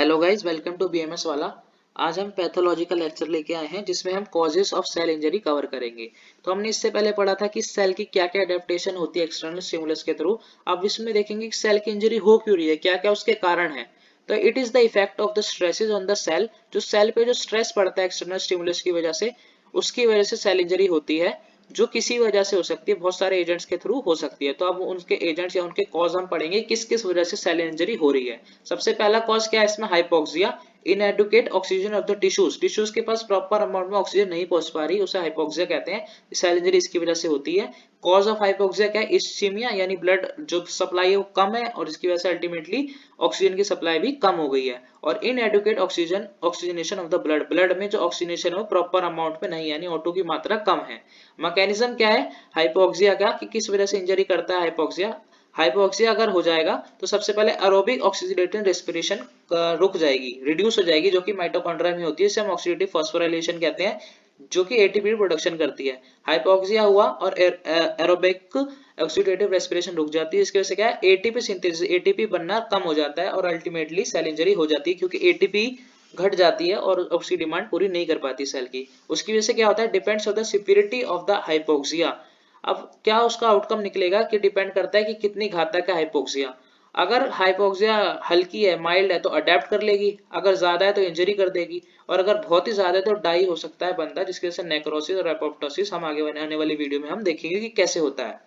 Hello guys, welcome to BMS वाला। आज हम पैथोलॉजी का लेक्चर लेके आए हैं जिसमें हम causes of cell injury cover करेंगे। तो हमने इससे पहले पढ़ा था कि सेल की क्या क्या अडेप्टेशन होती है एक्सटर्नल स्टिमुलस के थ्रू। अब इसमें देखेंगे कि सेल की इंजरी हो क्यों रही है, क्या क्या उसके कारण है। तो it is the effect of the stresses on the cell. जो सेल पे जो स्ट्रेस पड़ता है एक्सटर्नल स्टिमुलस की वजह से, उसकी वजह से सेल इंजरी होती है, जो किसी वजह से हो सकती है, बहुत सारे एजेंट्स के थ्रू हो सकती है। तो अब उनके एजेंट्स या उनके कॉज हम पढ़ेंगे किस किस वजह से सेल इंजरी हो रही है। सबसे पहला कॉज क्या है इसमें? Hypoxia, inadequate oxygen of the tissues के पास प्रॉपर अमाउंट में ऑक्सीजन नहीं पहुंच पा रही, उसे हाइपोक्सिया कहते हैं। सेल इंजरी इसकी वजह से होती है। कॉज ऑफ हाइपोक्सिया क्या है? इस्चीमिया, यानी ब्लड जो सप्लाई है वो कम है और इसकी वजह से अल्टीमेटली ऑक्सीजन की सप्लाई भी कम हो गई है। और inadequate oxygenation of the blood में जो ऑक्सीजनेशन है वो प्रॉपर अमाउंट में नहीं, यानी O2 की मात्रा कम है। मैकेनिज्म क्या है हाइपोक्सिया का, कि किस वजह से इंजरी करता है हाइपोक्सिया? हाइपोक्सिया अगर हो जाएगा तो सबसे पहले एरोबिक ऑक्सीडेटिव रेस्पिरेशन रुक जाएगी, रिड्यूस हो जाएगी, जो कि माइटोकॉन्ड्रिया में होती है। इसे हम ऑक्सीडेटिव फॉस्फोराइलेशन कहते हैं, जो कि एटीपी प्रोडक्शन करती है। हाइपोक्सिया हुआ और एरोबिक ऑक्सीडेटिव रेस्पिरेशन रुक जाती है। इसकी वजह से क्या है? एटीपी सिंथेसिस, एटीपी बनना कम हो जाता है और अल्टीमेटली सेल इंजरी हो जाती है, क्योंकि एटीपी घट जाती है और उसकी डिमांड पूरी नहीं कर पाती सेल की। उसकी वजह से क्या होता है? Depends on the severity of the hypoxia. अब क्या उसका आउटकम निकलेगा कि डिपेंड करता है कि कितनी घातक है हाइपोक्सिया। अगर हाइपोक्सिया हल्की है, माइल्ड है, तो अडेप्ट कर लेगी, अगर ज्यादा है तो इंजरी कर देगी, और अगर बहुत ही ज्यादा है तो डाई हो सकता है बंदा, जिसकी वजह से नेक्रोसिस और एपोप्टोसिस हम आगे आने वाली वीडियो में हम देखेंगे कि कैसे होता है।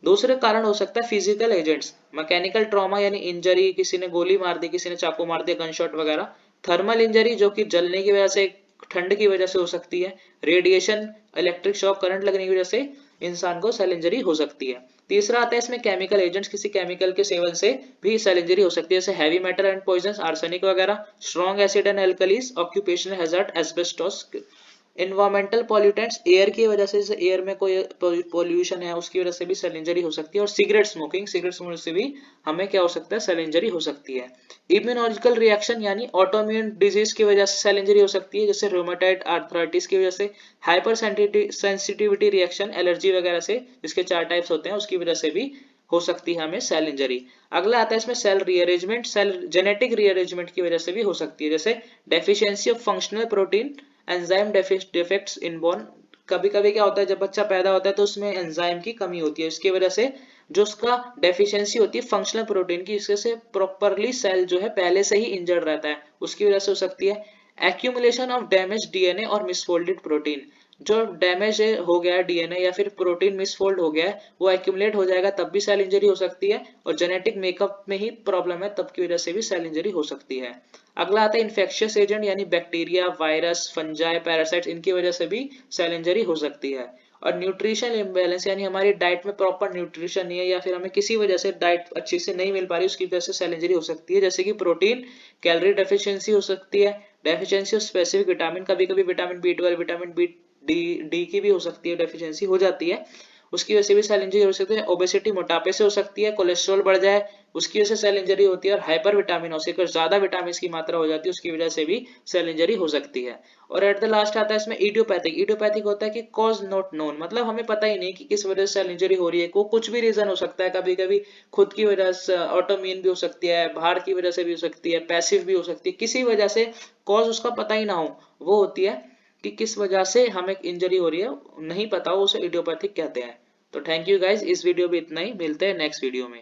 दूसरे कारण हो सकता है फिजिकल एजेंट्स, मैकेनिकल ट्रॉमा यानी इंजरी, किसी ने गोली मार दी, किसी ने चाकू मार दिया, गन शॉट वगैरह। थर्मल इंजरी, जो कि जलने की वजह से, ठंड की वजह से हो सकती है। रेडिएशन, इलेक्ट्रिक शॉक करंट लगने की वजह से इंसान को सेल इंजरी हो सकती है। तीसरा आता है इसमें केमिकल एजेंट्स, किसी केमिकल के सेवन से भी सेल इंजरी हो सकती है, जैसे heavy metal and poison, arsenic वगैरह, strong acid and alkalies, occupational hazard, asbestos, environmental pollutants, air की वजह से, जैसे एयर में कोई पॉल्यूशन है उसकी वजह से भी सेल इंजरी हो सकती है। और सिगरेट स्मोकिंग से भी हमें क्या हो सकता है? सेल इंजरी हो सकती है। इम्यूनोलॉजिकल रिएक्शन यानी ऑटोइम्यून डिजीज की वजह से सेल इंजरी हो सकती है, जैसे रोमेटाइड आर्थराइटिस की वजह से। हाइपर सेंसिटिविटी रिएक्शन, एलर्जी वगैरह से, जिसके 4 टाइप्स होते हैं, उसकी वजह से भी हो सकती है हमें सेल इंजरी। अगला आता है इसमें cell rearrangement, cell genetic rearrangement की वजह से भी हो सकती है, जैसे deficiency of functional protein, enzyme defects inborn. कभी कभी क्या होता है, जब बच्चा पैदा होता है तो उसमें एंजाइम की कमी होती है, इसकी वजह से जो उसका डेफिशिएंसी होती है फंक्शनल प्रोटीन की, इसके से प्रॉपरली सेल जो है पहले से ही इंजर्ड रहता है, उसकी वजह से हो सकती है। एक्यूमुलेशन ऑफ डैमेज डीएनए और मिसफोल्डेड प्रोटीन, जो डैमेज हो गया है डीएनए या फिर प्रोटीन मिसफोल्ड हो गया है, वो एक्यूमुलेट हो जाएगा, तब भी सेल इंजरी हो सकती है। और जेनेटिक मेकअप में ही प्रॉब्लम है, तब की वजह से भी सेल इंजरी हो सकती है। अगला आता है इन्फेक्शियस एजेंट, यानी बैक्टीरिया, वायरस, फंजाई, पैरासाइट्स, इनकी वजह से भी सेल इंजरी हो सकती है। और न्यूट्रिशन इम्बैलेंस, यानी हमारी डाइट में प्रॉपर न्यूट्रिशन नहीं है या फिर हमें किसी वजह से डाइट अच्छी से नहीं मिल पा रही, उसकी वजह से सेल इंजरी हो सकती है, जैसे कि प्रोटीन कैलोरी डेफिशिएंसी हो सकती है, डेफिशिएंसी ऑफ स्पेसिफिक विटामिन, कभी कभी विटामिन B12, विटामिन डी की भी हो सकती है, डेफिशिएंसी हो जाती है, उसकी वजह से भी सेल इंजरी हो सकती है। ओबेसिटी, मोटापे से हो सकती है। कोलेस्ट्रॉल बढ़ जाए, उसकी वजह से सेल इंजरी होती है। और हाइपर विटामिनोसिस, अगर ज्यादा विटामिन की मात्रा हो जाती है, उसकी वजह से भी सेल इंजरी हो सकती है। और एट द लास्ट आता है इसमें इडियोपैथिक। इडियोपैथिक होता है कि कॉज नॉट नोन, मतलब हमें पता ही नहीं कि किस वजह से सेल इंजरी हो रही है, को कुछ भी रीजन हो सकता है, कभी कभी खुद की वजह से, ऑटोइम्यून भी हो सकती है, बाहर की वजह से भी हो सकती है, पैसिव भी हो सकती है, किसी वजह से कॉज उसका पता ही ना हो, वो होती है कि किस वजह से हमें इंजरी हो रही है, नहीं पता हो, उसे इडियोपैथिक कहते हैं। तो थैंक यू गाइज, इस वीडियो में इतना ही, मिलते हैं नेक्स्ट वीडियो में।